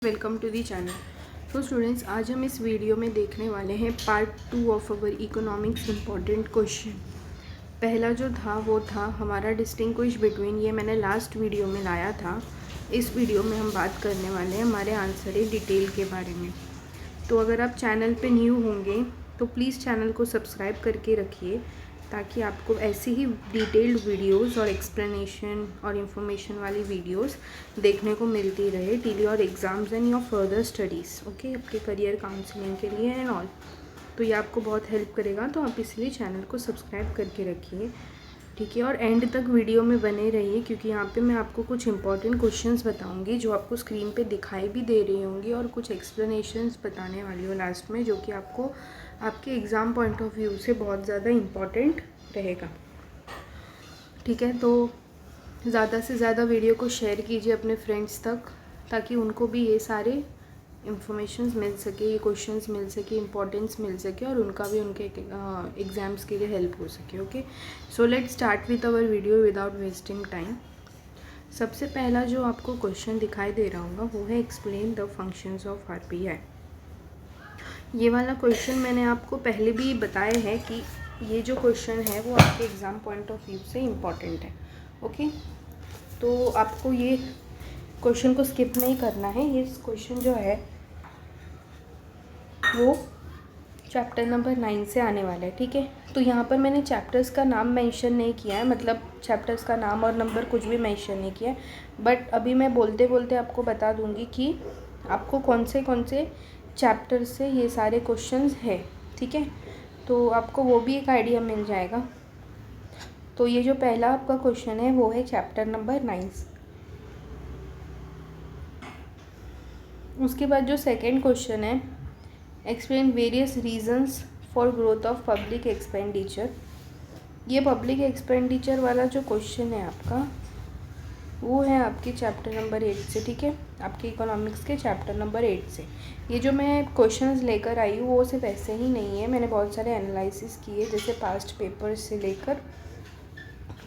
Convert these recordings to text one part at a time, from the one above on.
Welcome to the channel. तो students, आज हम इस वीडियो में देखने वाले हैं part 2 of our economics important question. पहला जो था वो था हमारा डिस्टिंग्विश बिटवीन, ये मैंने लास्ट वीडियो में लाया था। इस वीडियो में हम बात करने वाले हैं हमारे आंसर ए डिटेल के बारे में। तो अगर आप चैनल पे न्यू होंगे तो प्लीज़ चैनल को सब्सक्राइब करके रखिए, ताकि आपको ऐसी ही डिटेल्ड वीडियोस और एक्सप्लेनेशन और इन्फॉर्मेशन वाली वीडियोस देखने को मिलती रहे till your exams and your further studies. Okay, आपके करियर काउंसलिंग के लिए एंड ऑल। तो ये आपको बहुत हेल्प करेगा, तो आप इसलिए चैनल को सब्सक्राइब करके रखिए, ठीक है। और एंड तक वीडियो में बने रहिए, क्योंकि यहाँ पे मैं आपको कुछ इंपॉर्टेंट क्वेश्चंस बताऊंगी जो आपको स्क्रीन पे दिखाई भी दे रही होंगी, और कुछ एक्सप्लेनेशंस बताने वाली हूँ लास्ट में, जो कि आपको आपके एग्ज़ाम पॉइंट ऑफ व्यू से बहुत ज़्यादा इम्पॉर्टेंट रहेगा, ठीक है। तो ज़्यादा से ज़्यादा वीडियो को शेयर कीजिए अपने फ्रेंड्स तक, ताकि उनको भी ये सारे इंफॉर्मेशंस मिल सके, ये क्वेश्चंस मिल सके, इंपॉर्टेंस मिल सके, और उनका भी उनके एग्ज़ाम्स के लिए हेल्प हो सके। Okay, so let's start with our video without wasting time. सबसे पहला जो आपको क्वेश्चन दिखाई दे रहा होगा वो है explain the functions of RPI. ये वाला क्वेश्चन मैंने आपको पहले भी बताया है कि ये जो क्वेश्चन है वो आपके एग्ज़ाम पॉइंट ऑफ व्यू से इम्पॉर्टेंट है। ओके, तो आपको ये क्वेश्चन को स्किप नहीं करना है। ये क्वेश्चन जो है वो चैप्टर नंबर 9 से आने वाला है, ठीक है। तो यहाँ पर मैंने चैप्टर्स का नाम मेंशन नहीं किया है, मतलब चैप्टर्स का नाम और नंबर कुछ भी मेंशन नहीं किया है, बट अभी मैं बोलते बोलते आपको बता दूँगी कि आपको कौन से चैप्टर से ये सारे क्वेश्चंस है, ठीक है। तो आपको वो भी एक आइडिया मिल जाएगा। तो ये जो पहला आपका क्वेश्चन है वो है चैप्टर नंबर 9। उसके बाद जो सेकंड क्वेश्चन है, explain various reasons for growth of public expenditure. ये पब्लिक एक्सपेंडिचर वाला जो क्वेश्चन है आपका वो है आपके चैप्टर नंबर 8 से, ठीक है, आपके इकोनॉमिक्स के चैप्टर नंबर 8 से। ये जो मैं क्वेश्चंस लेकर आई हूँ वो सिर्फ ऐसे ही नहीं है, मैंने बहुत सारे एनालिसिस किए, जैसे पास्ट पेपर्स से लेकर,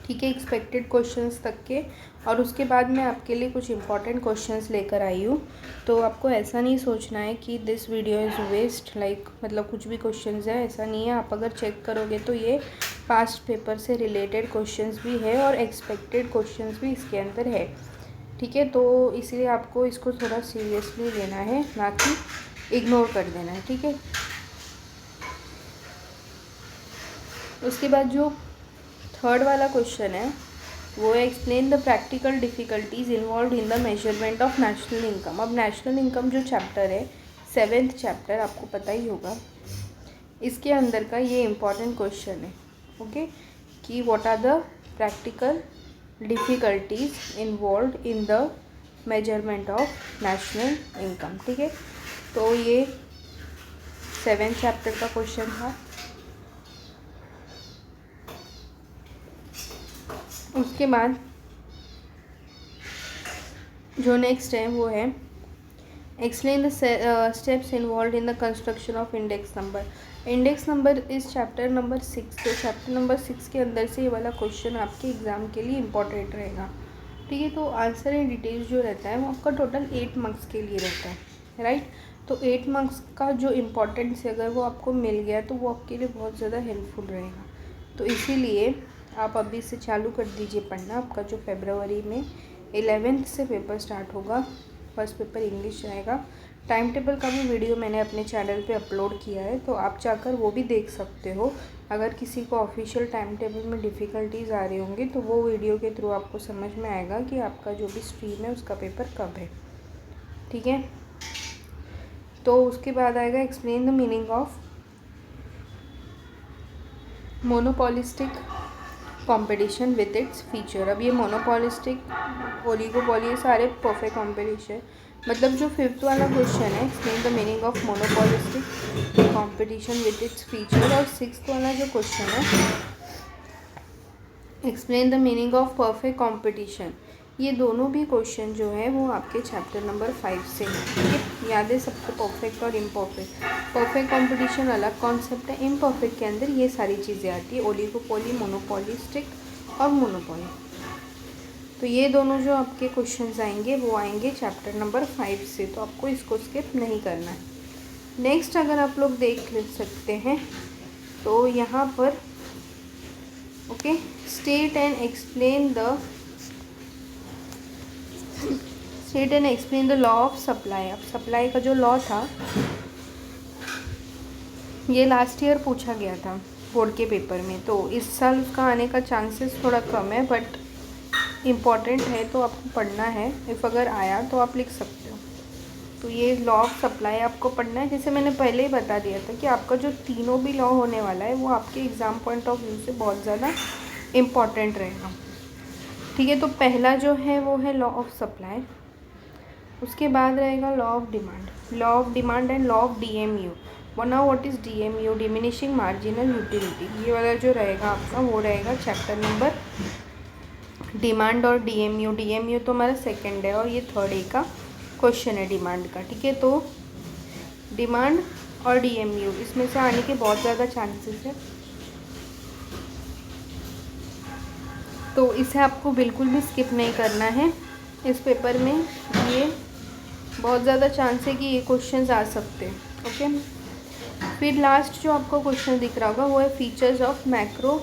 ठीक है, एक्सपेक्टेड क्वेश्चंस तक के। और उसके बाद मैं आपके लिए कुछ इंपॉर्टेंट क्वेश्चंस लेकर आई हूँ। तो आपको ऐसा नहीं सोचना है कि this video is waste, like मतलब कुछ भी क्वेश्चंस है, ऐसा नहीं है। आप अगर चेक करोगे तो ये पास्ट पेपर से रिलेटेड क्वेश्चंस भी है और एक्सपेक्टेड क्वेश्चंस भी इसके अंदर है, ठीक है। तो इसीलिए आपको इसको थोड़ा सीरियसली लेना है, ना कि इग्नोर कर देना है, ठीक है। उसके बाद जो थर्ड वाला क्वेश्चन है वो है explain the practical difficulties involve in the measurement of national income. अब नेशनल इनकम जो चैप्टर है, 7th चैप्टर, आपको पता ही होगा, इसके अंदर का ये इम्पॉर्टेंट क्वेश्चन है, ओके, कि what are the practical difficulties involve in the measurement of national income, ठीक है। तो ये 7th चैप्टर का क्वेश्चन था। उसके बाद जो नेक्स्ट है वो है explain the steps involve in the construction of index number. Index number इस चैप्टर नंबर 6, तो चैप्टर नंबर 6 के अंदर से ये वाला क्वेश्चन आपके एग्ज़ाम के लिए इम्पॉर्टेंट रहेगा, ठीक है। तो आंसर इन डिटेल्स जो रहता है वो आपका टोटल 8 मार्क्स के लिए रहता है, राइट। तो 8 मार्क्स का जो इम्पोर्टेंस है, अगर वो आपको मिल गया तो वो आपके लिए बहुत ज़्यादा हेल्पफुल रहेगा। तो इसीलिए आप अभी से चालू कर दीजिए पढ़ना। आपका जो फरवरी में 11th से पेपर स्टार्ट होगा, फर्स्ट पेपर इंग्लिश रहेगा। टाइम टेबल का भी वीडियो मैंने अपने चैनल पे अपलोड किया है, तो आप जाकर वो भी देख सकते हो। अगर किसी को ऑफिशियल टाइम टेबल में डिफ़िकल्टीज आ रही होंगी तो वो वीडियो के थ्रू आपको समझ में आएगा कि आपका जो भी स्ट्रीम है उसका पेपर कब है, ठीक है। तो उसके बाद आएगा explain the meaning of monopolistic competition with its feature. अब ये मोनोपोलिस्टिक, ओलिगोपोली, ये सारे परफेक्ट कंपटीशन, मतलब जो 5th वाला क्वेश्चन है explain the meaning of monopolistic competition with its feature, और 6th वाला जो क्वेश्चन है explain the meaning of perfect competition. ये दोनों भी क्वेश्चन जो है वो आपके चैप्टर नंबर 5 से हैं, ठीक है। याद है सबको परफेक्ट और इम्परफेक्ट। परफेक्ट कंपटीशन अलग कॉन्सेप्ट है, इम्परफेक्ट के अंदर ये सारी चीज़ें आती है, ओलिगोपोली, मोनोपोलिस्टिक और मोनोपोली। तो ये दोनों जो आपके क्वेश्चंस आएंगे वो आएंगे चैप्टर नंबर 5 से, तो आपको इसको स्किप नहीं करना है। नेक्स्ट अगर आप लोग देख सकते हैं तो यहाँ पर okay, state and explain the law of supply. अब सप्लाई का जो लॉ था ये लास्ट ईयर पूछा गया था बोर्ड के पेपर में, तो इस साल उसका आने का चांसेस थोड़ा कम है, बट इम्पॉर्टेंट है तो आपको पढ़ना है। इफ़ अगर आया तो आप लिख सकते हो। तो ये लॉ ऑफ सप्लाई आपको पढ़ना है। जैसे मैंने पहले ही बता दिया था कि आपका जो तीनों भी लॉ होने वाला है वो आपके एग्ज़ाम पॉइंट ऑफ व्यू से बहुत ज़्यादा इम्पॉर्टेंट रहेगा। ठीक है, तो पहला जो है वो है लॉ ऑफ सप्लाई, उसके बाद रहेगा law of demand and law of DMU। Now what is DMU, diminishing marginal utility. ये वाला जो रहेगा आपका वो रहेगा चैप्टर नंबर डिमांड और DMU तो हमारा सेकंड है और ये थर्ड ए का क्वेश्चन है डिमांड का। ठीक है, तो डिमांड और DMU इसमें से आने के बहुत ज़्यादा चांसेस है, तो इसे आपको बिल्कुल भी स्किप नहीं करना है। इस पेपर में ये बहुत ज़्यादा चांस है कि ये क्वेश्चंस आ सकते हैं। ओके, फिर लास्ट जो आपको क्वेश्चन दिख रहा होगा वो है features of macro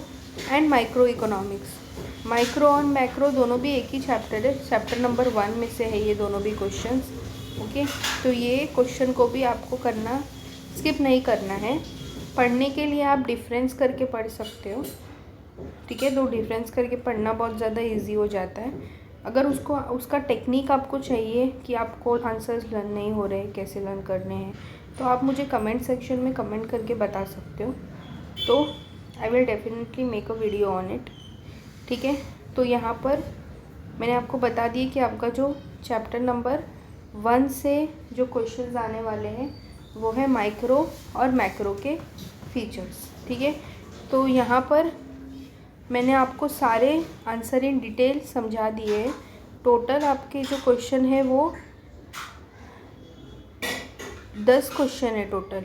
and micro economics. Micro और मैक्रो दोनों भी एक ही चैप्टर है, चैप्टर नंबर 1 में से है ये दोनों भी क्वेश्चंस। ओके, तो ये क्वेश्चन को भी आपको करना, स्किप नहीं करना है। पढ़ने के लिए आप डिफरेंस करके पढ़ सकते हो। ठीक है, तो डिफरेंस करके पढ़ना बहुत ज़्यादा इजी हो जाता है। अगर उसका टेक्निक आपको चाहिए कि आपको आंसर्स लर्न नहीं हो रहे, कैसे लर्न करने हैं, तो आप मुझे कमेंट सेक्शन में कमेंट करके बता सकते हो, तो I will definitely make a video on it. ठीक है, तो यहाँ पर मैंने आपको बता दिए कि आपका जो चैप्टर नंबर 1 से जो क्वेश्चंस आने वाले हैं वो है माइक्रो और मैक्रो के फीचर्स। ठीक है, तो यहाँ पर मैंने आपको सारे आंसर इन डिटेल समझा दिए हैं। टोटल आपके जो क्वेश्चन है वो 10 क्वेश्चन है टोटल,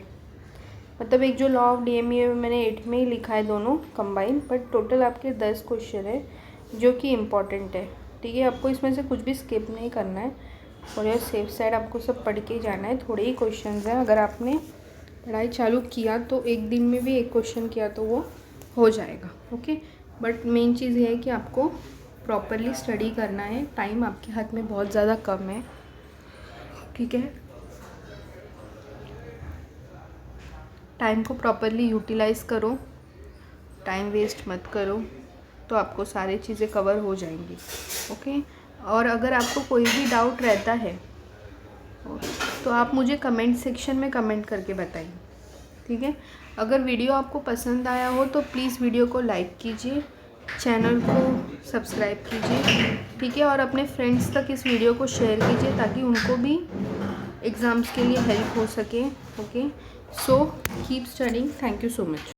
मतलब एक जो लॉ ऑफ DMU मैंने 8 में ही लिखा है दोनों कंबाइन, बट टोटल आपके 10 क्वेश्चन है जो कि इम्पॉर्टेंट है। ठीक है, आपको इसमें से कुछ भी स्किप नहीं करना है और ये सेफ साइड आपको सब पढ़ के जाना है। थोड़े ही क्वेश्चंस हैं, अगर आपने पढ़ाई चालू किया तो एक दिन में भी एक क्वेश्चन किया तो वो हो जाएगा। ओके, बट मेन चीज़ ये है कि आपको प्रॉपरली स्टडी करना है। टाइम आपके हाथ में बहुत ज़्यादा कम है। ठीक है, टाइम को प्रॉपरली यूटिलाइज़ करो, टाइम वेस्ट मत करो, तो आपको सारी चीज़ें कवर हो जाएंगी। ओके, और अगर आपको कोई भी डाउट रहता है तो आप मुझे कमेंट सेक्शन में कमेंट करके बताइए। ठीक है, अगर वीडियो आपको पसंद आया हो तो प्लीज़ वीडियो को लाइक कीजिए, चैनल को सब्सक्राइब कीजिए। ठीक है, और अपने फ्रेंड्स तक इस वीडियो को शेयर कीजिए ताकि उनको भी एग्ज़ाम्स के लिए हेल्प हो सके। Okay, so keep studying. Thank you so much.